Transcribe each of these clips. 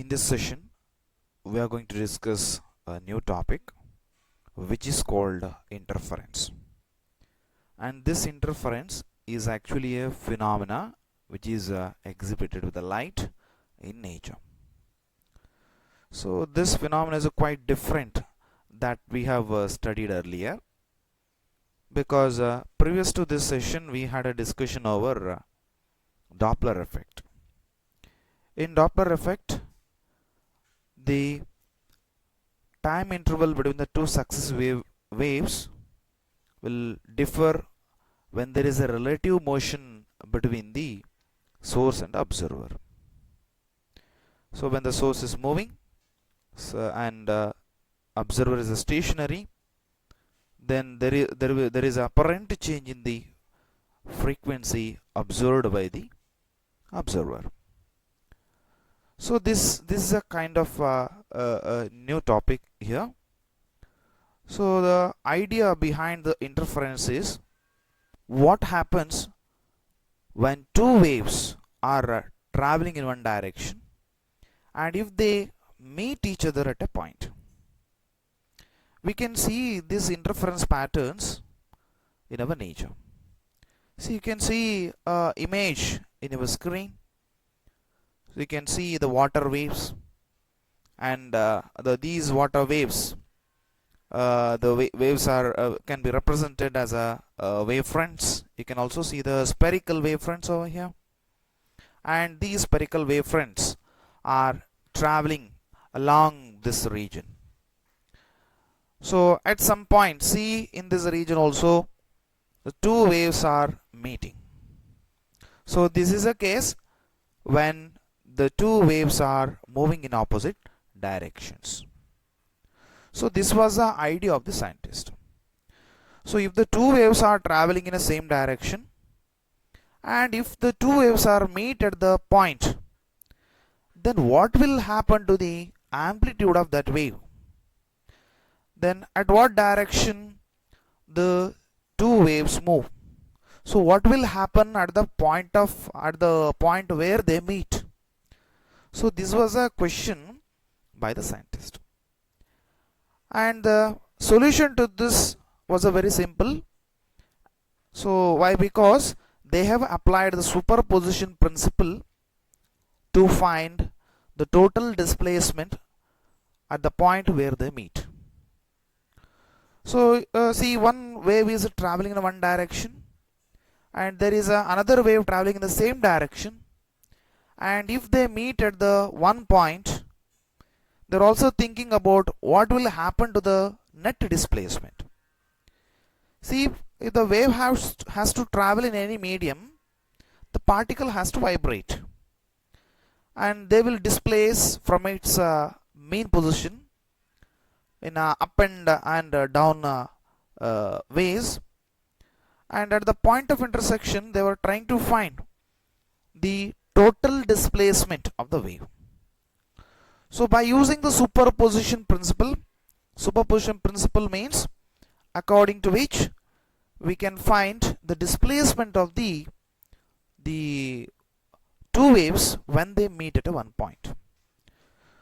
In this session, we are going to discuss a new topic which is called interference. And this interference is actually a phenomena which is exhibited with the light in nature. So this phenomenon is quite different that we have studied earlier, because previous to this session we had a discussion over Doppler effect. In Doppler effect, the time interval between the two successive waves will differ when there is a relative motion between the source and observer. So when the source is moving and observer is stationary, then there is apparent change in the frequency observed by the observer. So this is a kind of a new topic here. So the idea behind the interference is what happens when two waves are traveling in one direction, and if they meet each other at a point. We can see these interference patterns in our nature. So you can see an image in your screen. So you can see the water waves, and these water waves, waves are can be represented as a wavefronts. You can also see the spherical wavefronts over here, and these spherical wavefronts are traveling along this region. So at some point, see, in this region also the two waves are meeting. So this is a case when the two waves are moving in opposite directions. So this was the idea of the scientist. So if the two waves are traveling in the same direction, and if the two waves are meet at the point, then what will happen to the amplitude of that wave? Then at what direction the two waves move? So what will happen at the point where they meet? So this was a question by the scientist, and the solution to this was a very simple. So why? Because they have applied the superposition principle to find the total displacement at the point where they meet. So see, one wave is traveling in one direction, and there is another wave traveling in the same direction, and if they meet at the one point, they're also thinking about what will happen to the net displacement. See, if the wave has to travel in any medium, the particle has to vibrate, and they will displace from its mean position in up and down ways, and at the point of intersection they were trying to find the total displacement of the wave. So by using the superposition principle means according to which we can find the displacement of the two waves when they meet at a one point.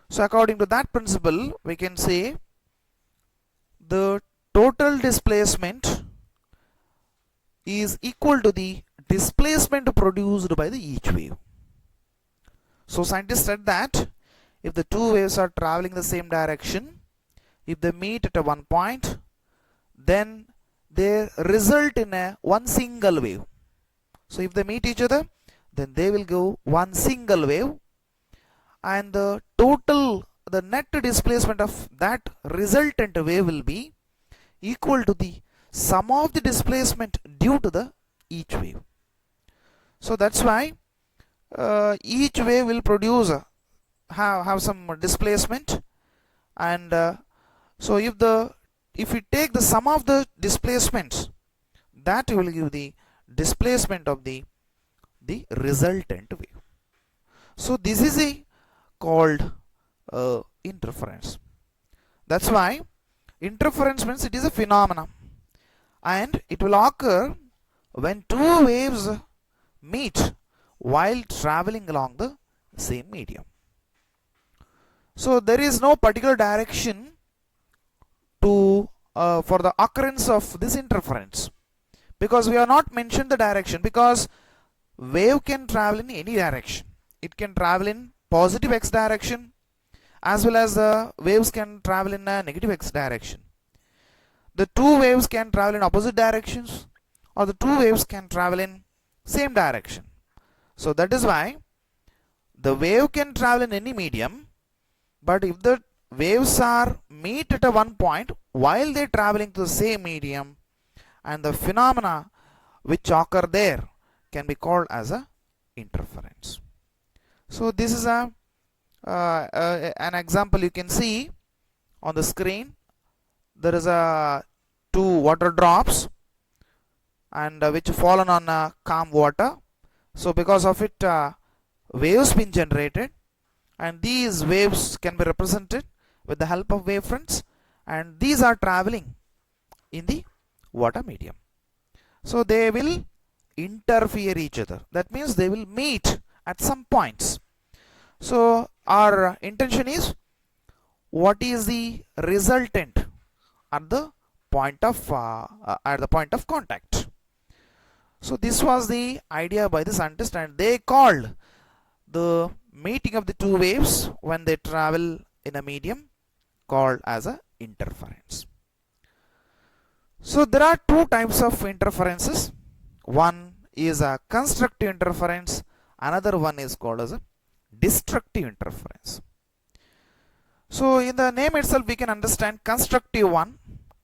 So according to that principle, we can say the total displacement is equal to the displacement produced by the each wave. So scientists said that if the two waves are traveling the same direction, if they meet at a one point, then they result in one single wave. So if they meet each other, then they will go one single wave, and the net displacement of that resultant wave will be equal to the sum of the displacement due to the each wave. So that's why each wave will produce have some displacement, and so if we take the sum of the displacements, that will give the displacement of the resultant wave. So this is called interference. That's why interference means it is a phenomenon, and it will occur when two waves meet while traveling along the same medium. So there is no particular direction to for the occurrence of this interference, because we have not mentioned the direction, because wave can travel in any direction. It can travel in positive x direction, as well as the waves can travel in a negative x direction. The two waves can travel in opposite directions, or the two waves can travel in same direction. So that is why the wave can travel in any medium, but if the waves are meet at a one point while they are traveling to the same medium, and the phenomena which occur there can be called as a interference. So this is an example you can see on the screen. There is a two water drops, and which fallen on calm water. So because of it, waves been generated, and these waves can be represented with the help of wavefronts, and these are traveling in the water medium. So they will interfere each other. That means they will meet at some points. So our intention is, what is the resultant at the point of contact. So this was the idea by the scientist, and they called the meeting of the two waves when they travel in a medium called as a interference. So there are two types of interferences. One is a constructive interference, another one is called as a destructive interference. So in the name itself we can understand constructive one.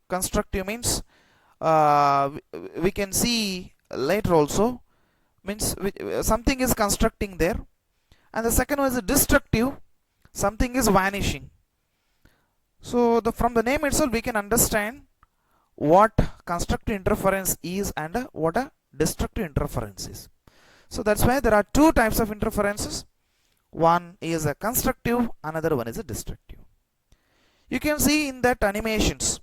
Constructive means we can see later also, means something is constructing there, and the second one is destructive, something is vanishing. So from the name itself we can understand what constructive interference is and what a destructive interference is. So that's why there are two types of interferences. One is a constructive, another one is a destructive. You can see in that animations,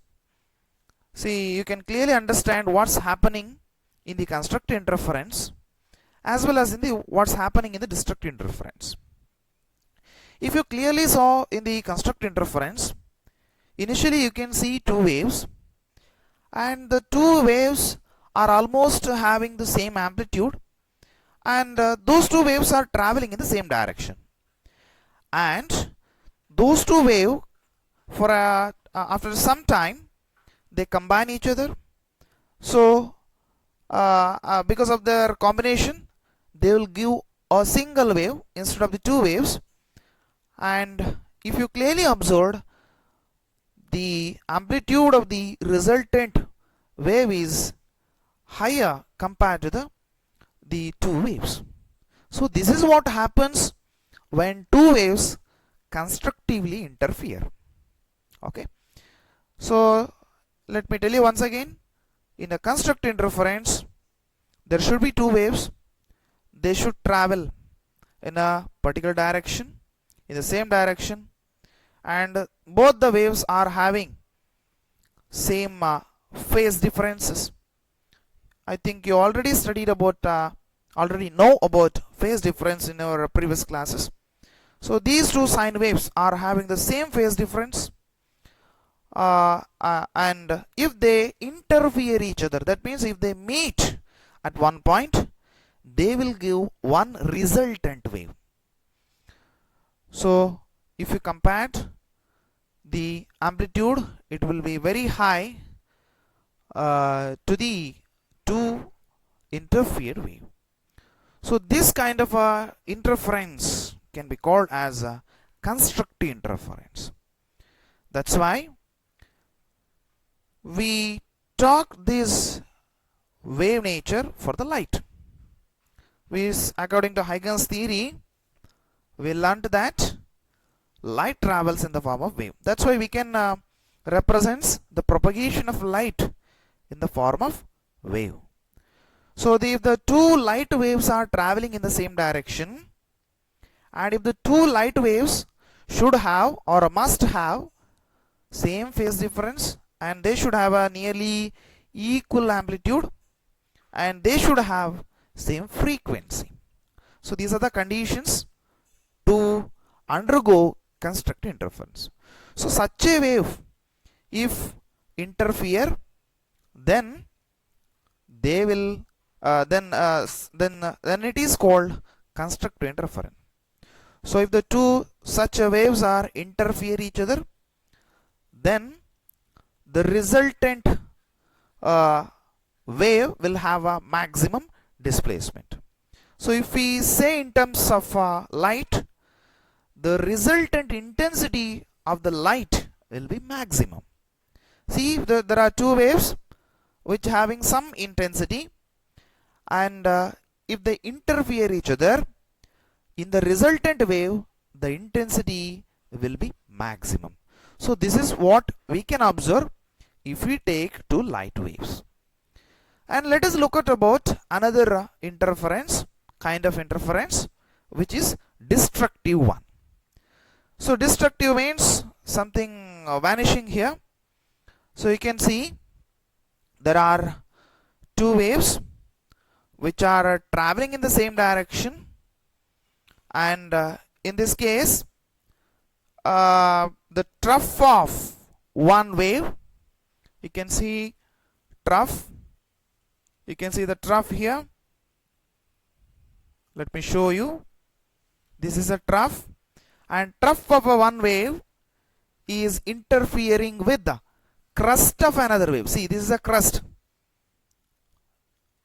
see, you can clearly understand what's happening in the constructive interference as well as in the what's happening in the destructive interference. If you clearly saw in the constructive interference, initially you can see two waves, and the two waves are almost having the same amplitude, and those two waves are traveling in the same direction, and those two waves for after some time they combine each other. So because of their combination, they will give a single wave instead of the two waves. And if you clearly observed, the amplitude of the resultant wave is higher compared to the two waves. So this is what happens when two waves constructively interfere. Okay. So let me tell you once again, in a constructive interference, there should be two waves. They should travel in a particular direction, in the same direction, and both the waves are having same phase differences. I think you already studied about, already know about phase difference in our previous classes. So these two sine waves are having the same phase difference, and if they interfere each other, that means if they meet at one point, they will give one resultant wave. So if you compare the amplitude, it will be very high to the two interfered wave. So this kind of a interference can be called as a constructive interference. That's why we talk this wave nature for the light. According to Huygens theory, we learned that light travels in the form of wave. That's why we can represent the propagation of light in the form of wave. So if the two light waves are traveling in the same direction, and if the two light waves should have or must have same phase difference, and they should have a nearly equal amplitude, and they should have same frequency. So these are the conditions to undergo construct interference. So such a wave, if interfere, then they will then it is called constructive interference. So if the two such waves are interfere each other, then the resultant wave will have a maximum displacement. So if we say in terms of light, the resultant intensity of the light will be maximum. See, there are two waves which having some intensity, and if they interfere each other, in the resultant wave the intensity will be maximum. So this is what we can observe if we take two light waves. And let us look at about another interference, kind of interference, which is destructive one. So destructive means something vanishing here. So you can see there are two waves which are traveling in the same direction, and in this case the trough of one wave, you can see trough, you can see the trough here. Let me show you. This is a trough, and trough of one wave is interfering with the crest of another wave. See, this is a crest.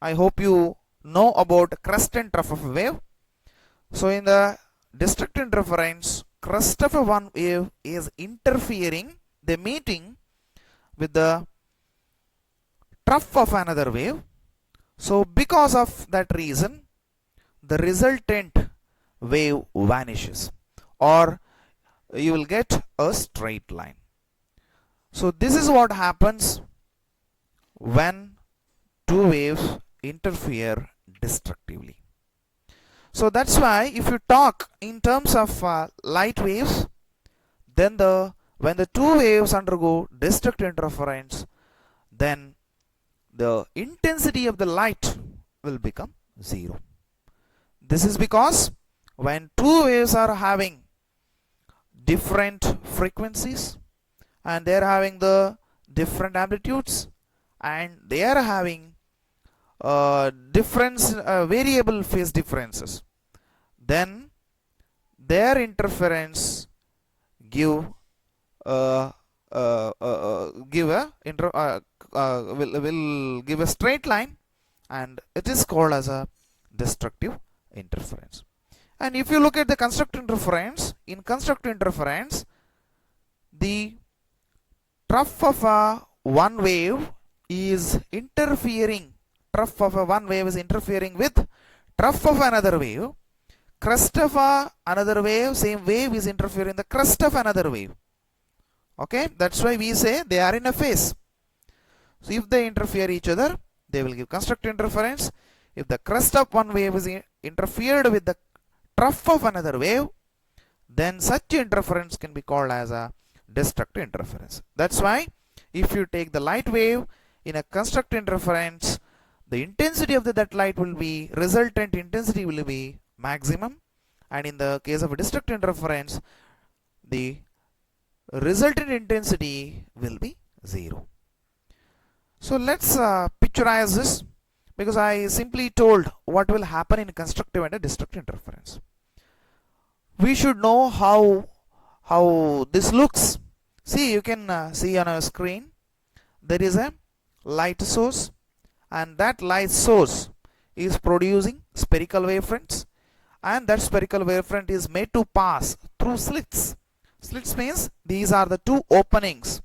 I hope you know about crest and trough of a wave. So in the destructive interference, crest of a one wave is interfering, the meeting with the trough of another wave. So because of that reason, the resultant wave vanishes, or you will get a straight line. So this is what happens when two waves interfere destructively. So that's why if you talk in terms of light waves, then when the two waves undergo destructive interference, then the intensity of the light will become zero. This is because when two waves are having different frequencies, and they are having the different amplitudes, and they are having variable phase differences, then their interference will give a straight line, and it is called as a destructive interference. And if you look at the constructive interference, in constructive interference, the trough of one wave is interfering, trough of one wave is interfering with trough of another wave, crest of another wave, same wave is interfering the crest of another wave. Okay, that's why we say they are in a phase. So if they interfere each other, they will give constructive interference. If the crest of one wave is interfered with the trough of another wave, then such interference can be called as a destructive interference. That's why if you take the light wave in a constructive interference, the intensity of that light will be, resultant intensity will be maximum, and in the case of a destructive interference, the resultant intensity will be zero. So let's picturize this, because I simply told what will happen in constructive and a destructive interference. We should know how this looks. See, you can see on a screen there is a light source, and that light source is producing spherical wavefronts, and that spherical wavefront is made to pass through slits. Slits means these are the two openings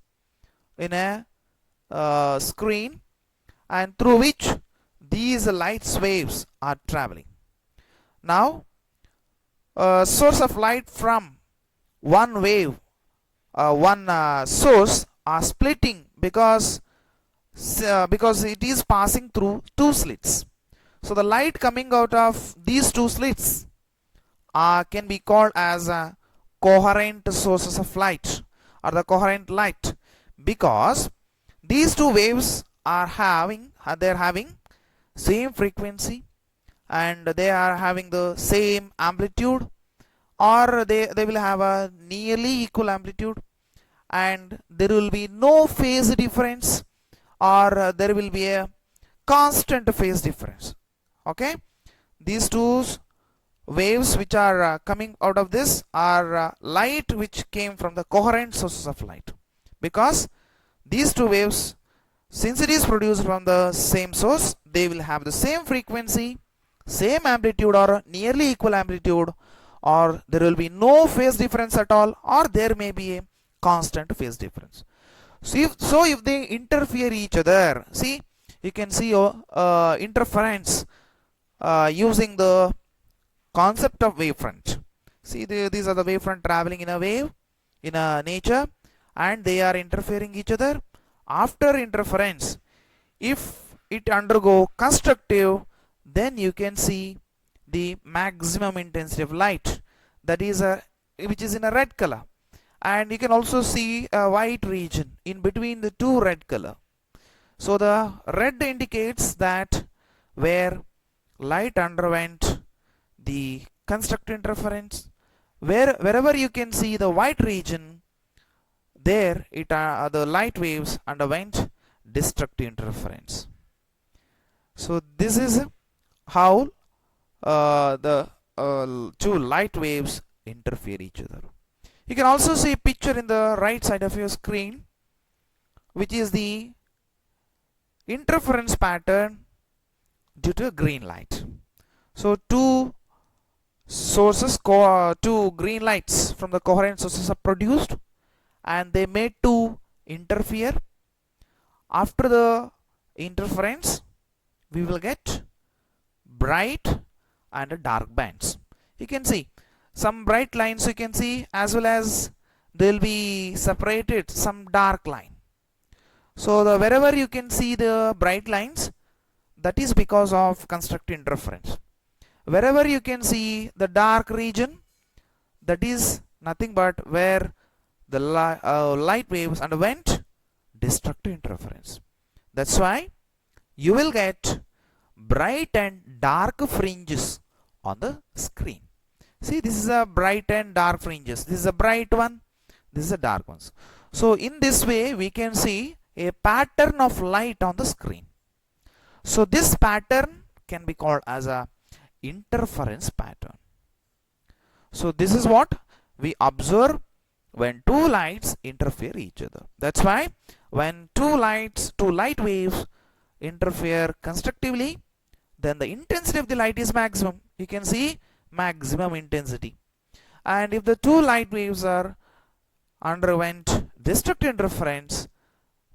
in a screen, and through which these light waves are traveling. Now a source of light from one wave, one source are splitting because it is passing through two slits. So the light coming out of these two slits can be called as coherent sources of light, or the coherent light, because these two waves are having same frequency, and they are having the same amplitude, or they will have a nearly equal amplitude, and there will be no phase difference, or there will be a constant phase difference. Okay, these two waves which are coming out of this are light which came from the coherent sources of light, because these two waves, since it is produced from the same source, they will have the same frequency, same amplitude or nearly equal amplitude, or there will be no phase difference at all, or there may be a constant phase difference. So if they interfere each other, see, you can see interference using the concept of wavefront. See, these are the wavefront traveling in a wave in a nature, and they are interfering each other. After interference, if it undergo constructive, then you can see the maximum intensity of light, that is which is in a red color, and you can also see a white region in between the two red color. So the red indicates that where light underwent the constructive interference, wherever you can see the white region, there the light waves underwent destructive interference. So this is how the two light waves interfere each other. You can also see a picture in the right side of your screen, which is the interference pattern due to a green light. So two green lights from the coherent sources are produced, and they made to interfere. After the interference, we will get bright and dark bands. You can see some bright lines, you can see, as well as they will be separated some dark line. So wherever you can see the bright lines, that is because of constructive interference. Wherever you can see the dark region, that is nothing but where the light waves underwent destructive interference. That's why you will get bright and dark fringes on the screen. See, this is a bright and dark fringes. This is a bright one, this is a dark one. So in this way we can see a pattern of light on the screen. So this pattern can be called as a interference pattern. So this is what we observe when two lights interfere each other. That's why when two light waves interfere constructively, then the intensity of the light is maximum. You can see maximum intensity. And if the two light waves are underwent destructive interference,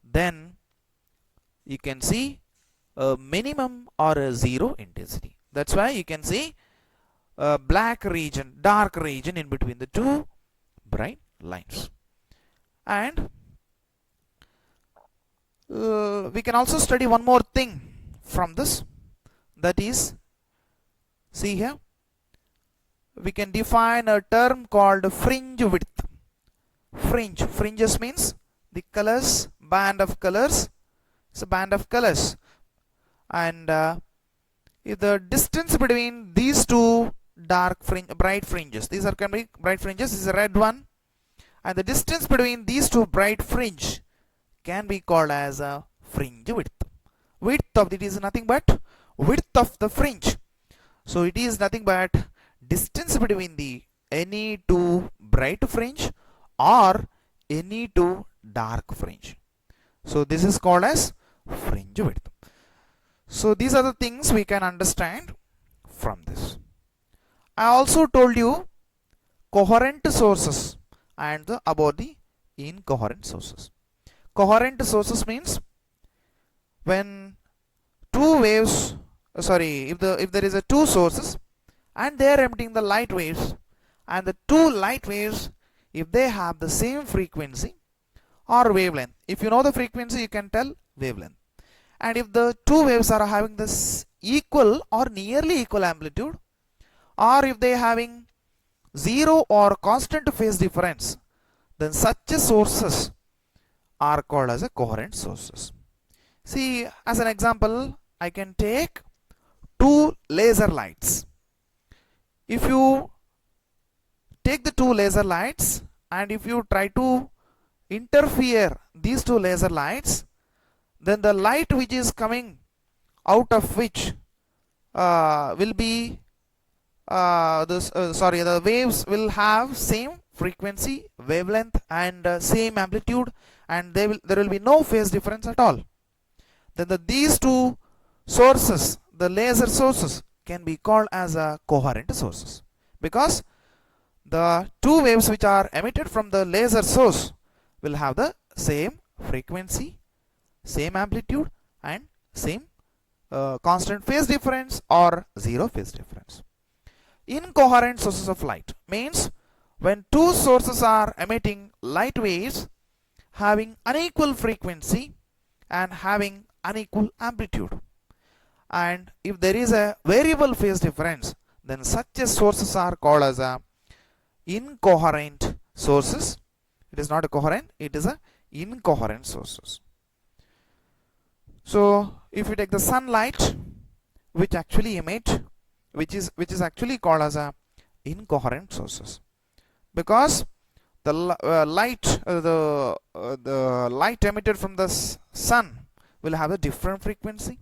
then you can see a minimum or a zero intensity. That's why you can see a black region, dark region in between the two bright lines. And we can also study one more thing from this, that is, see here, we can define a term called fringe width. Fringes means the colors, band of colors. It's a band of colors, and if the distance between these two bright fringes, these can be bright fringes, this is a red one, and the distance between these two bright fringe can be called as a fringe width. Width of it is nothing but width of the fringe. So it is nothing but distance between the any two bright fringe or any two dark fringe. So this is called as fringe width. So these are the things we can understand from this. I also told you coherent sources and about the incoherent sources. Coherent sources means when two waves, if there is a two sources and they are emitting the light waves, and the two light waves, if they have the same frequency or wavelength, if you know the frequency you can tell wavelength, and if the two waves are having this equal or nearly equal amplitude, or if they are having zero or constant phase difference, then such sources are called as a coherent sources. See, as an example, I can take two laser lights. If you take the two laser lights, and if you try to interfere these two laser lights, then the light which is coming out of which will be the waves will have same frequency, wavelength, and same amplitude, and there will be no phase difference at all. Then these two sources, the laser sources, can be called as coherent sources, because the two waves which are emitted from the laser source will have the same frequency, same amplitude, and same constant phase difference or zero phase difference. Incoherent sources of light means when two sources are emitting light waves having unequal frequency and having unequal amplitude, and if there is a variable phase difference, then such sources are called as incoherent sources. It is not a coherent, it is a incoherent sources. So if you take the sunlight which actually emit, which is actually called as incoherent sources, because the light emitted from the sun will have a different frequency,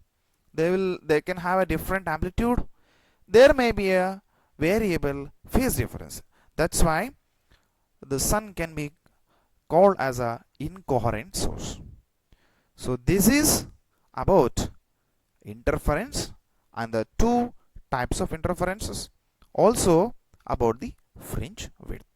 they can have a different amplitude, there may be a variable phase difference. That's why the sun can be called as a incoherent source. So this is about interference and the two types of interferences, also about the fringe width.